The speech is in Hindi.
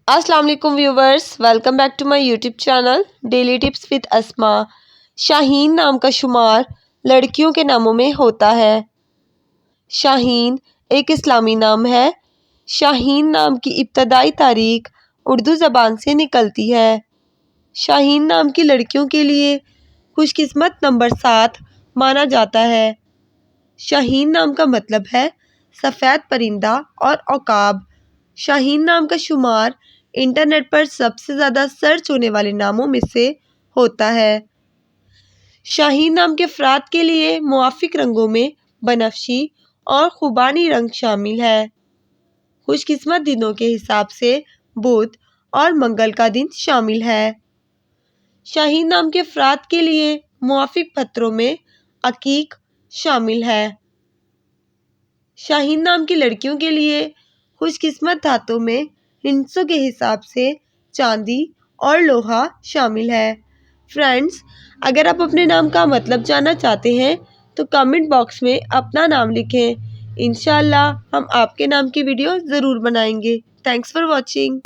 अस्सलाम वालेकुम viewers, welcome back to my YouTube channel daily tips with Asma. Shaheen नाम का शुमार लड़कियों के नामों में होता है। शाहीन एक इस्लामी नाम है। शाहीन नाम की इब्तदाई तारीख उर्दू ज़बान से निकलती है। शाहीन नाम की लड़कियों के लिए खुशकिस्मत नंबर 7 माना जाता है। शाहीन नाम का मतलब है सफ़ेद परिंदा और औकाब। शाहीन नाम का शुमार इंटरनेट पर सबसे ज़्यादा सर्च होने वाले नामों में से होता है। शाहीन नाम के अफराद के लिए मुवाफिक रंगों में बनफशी और खुबानी रंग शामिल है। खुशकिस्मत दिनों के हिसाब से बुध और मंगल का दिन शामिल है। शाहीन नाम के अफराद के लिए मुवाफिक पत्रों में अकीक शामिल है। शाहीन नाम की लड़कियों के लिए खुशकिस्मत धातों में हिंसों के हिसाब से चांदी और लोहा शामिल है। फ्रेंड्स, अगर आप अपने नाम का मतलब जानना चाहते हैं तो कमेंट बॉक्स में अपना नाम लिखें। इंशाअल्लाह हम आपके नाम की वीडियो ज़रूर बनाएंगे। Thanks for watching.